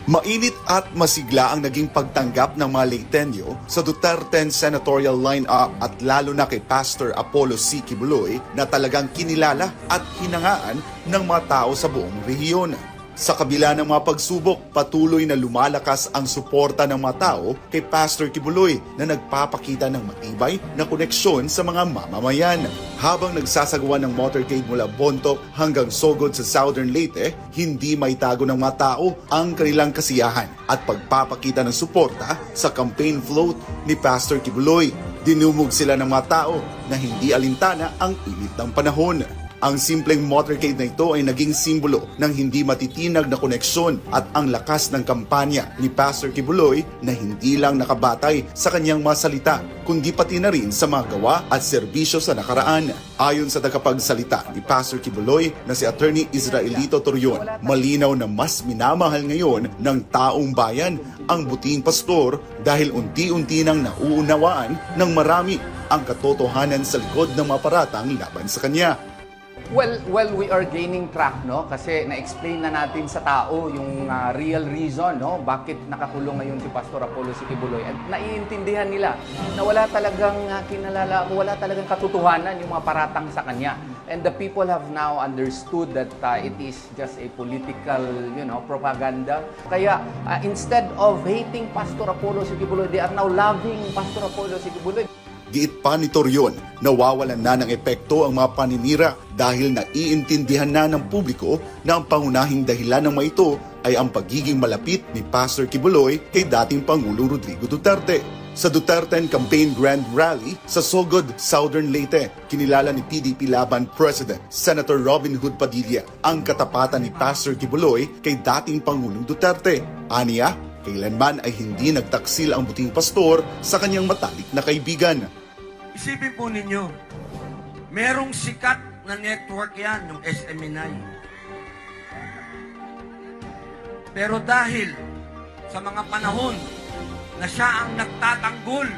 Mainit at masigla ang naging pagtanggap ng mga Leyteño sa Duterte senatorial line-up at lalo na kay Pastor Apollo C. Quiboloy na talagang kinilala at hinangaan ng mga tao sa buong rehiyon. Sa kabila ng mga pagsubok, patuloy na lumalakas ang suporta ng mga tao kay Pastor Quiboloy na nagpapakita ng matibay na koneksyon sa mga mamamayan. Habang nagsasagawa ng motorcade mula Bontoc hanggang Sogod sa Southern Leyte, hindi maitago ng mga tao ang kanilang kasiyahan at pagpapakita ng suporta sa campaign float ni Pastor Quiboloy. Dinumog sila ng mga tao na hindi alintana ang init ng panahon. Ang simpleng motorcade na ito ay naging simbolo ng hindi matitinag na koneksyon at ang lakas ng kampanya ni Pastor Quiboloy na hindi lang nakabatay sa kanyang mga salita, kundi pati na rin sa mga gawa at serbisyo sa nakaraan. Ayon sa tagapagsalita ni Pastor Quiboloy na si Attorney Israelito Torion, malinaw na mas minamahal ngayon ng taong bayan ang buting pastor dahil unti-unti nang nauunawaan ng marami ang katotohanan sa likod ng mga paratang laban sa kanya. Well, we are gaining track, no? Kasi na-explain na natin sa tao yung real reason, no? Bakit nakakulong ngayon si Pastor Apollo C. Quiboloy. At naiintindihan nila na wala talagang wala talagang katotohanan yung mga paratang sa kanya. And the people have now understood that it is just a political, propaganda. Kaya instead of hating Pastor Apollo C. Quiboloy, they are now loving Pastor Apollo C. Quiboloy. Giit pa ni Torion, nawawalan na ng epekto ang mga paninira dahil naiintindihan na ng publiko na ang pangunahing dahilan ng mga ito ay ang pagiging malapit ni Pastor Quiboloy kay dating Pangulong Rodrigo Duterte. Sa Duterte Campaign Grand Rally sa Sogod, Southern Leyte, kinilala ni PDP Laban President Senator Robin Hood Padilla ang katapatan ni Pastor Quiboloy kay dating Pangulong Duterte. Aniya, kailanman ay hindi nagtaksil ang buting pastor sa kanyang matalik na kaibigan. Isipin po ninyo, merong sikat na network yan, yung SMNI. Pero dahil sa mga panahon na siya ang nagtatanggol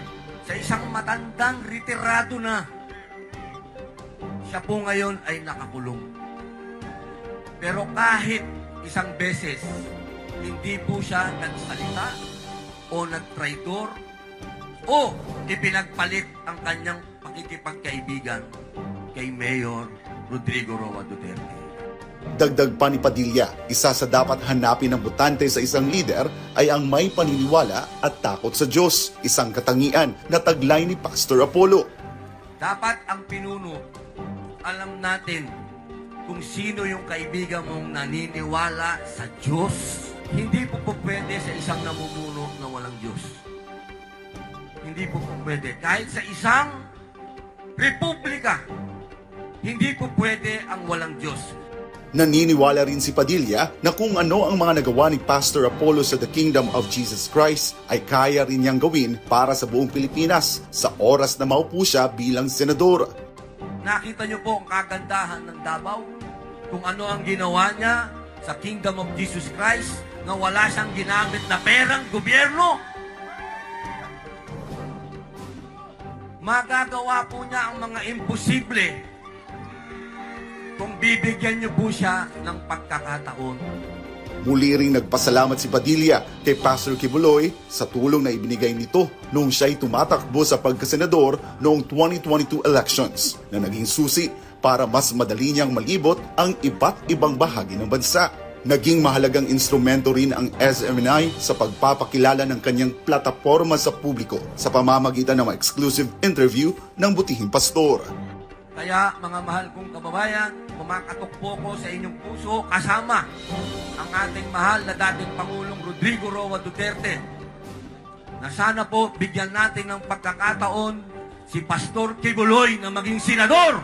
sa isang matandang retirado na, siya po ngayon ay nakakulong. Pero kahit isang beses, hindi po siya nagsalita o nagtraidor o ipinagpalit ang kanyang pakikipagkaibigan kay Mayor Rodrigo Roa Duterte. Dagdag pa ni Padilla, isa sa dapat hanapin ng botante sa isang lider ay ang may paniniwala at takot sa Diyos, isang katangian na taglay ni Pastor Apollo. Dapat ang pinuno, alam natin kung sino yung kaibigan mong naniniwala sa Diyos. Hindi po pwede sa isang namumuno na walang Diyos. Hindi po pwede. Kahit sa isang republika, hindi po pwede ang walang Diyos. Naniniwala rin si Padilla na kung ano ang mga nagawa ni Pastor Apollo sa The Kingdom of Jesus Christ ay kaya rin niyang gawin para sa buong Pilipinas sa oras na maupo siya bilang senador. Nakita niyo po ang kagandahan ng Davao? Kung ano ang ginawa niya sa Kingdom of Jesus Christ na wala siyang ginamit na perang gobyerno. Magagawa po niya ang mga imposible kung bibigyan niyo po siya ng pagkakataon. Muli ring nagpasalamat si Padilla kay Pastor Quiboloy sa tulong na ibinigay nito noong siya'y tumatakbo sa pagkasenador noong 2022 elections na naging susi para mas madali niyang malibot ang iba't ibang bahagi ng bansa. Naging mahalagang instrumento rin ang SMNI sa pagpapakilala ng kanyang plataporma sa publiko sa pamamagitan ng mga exclusive interview ng butihing pastor. Kaya mga mahal kong kababayan, kumakatok po ko sa inyong puso kasama ang ating mahal na dating Pangulong Rodrigo Roa Duterte na sana po bigyan natin ng pagkakataon si Pastor Quiboloy na maging senador.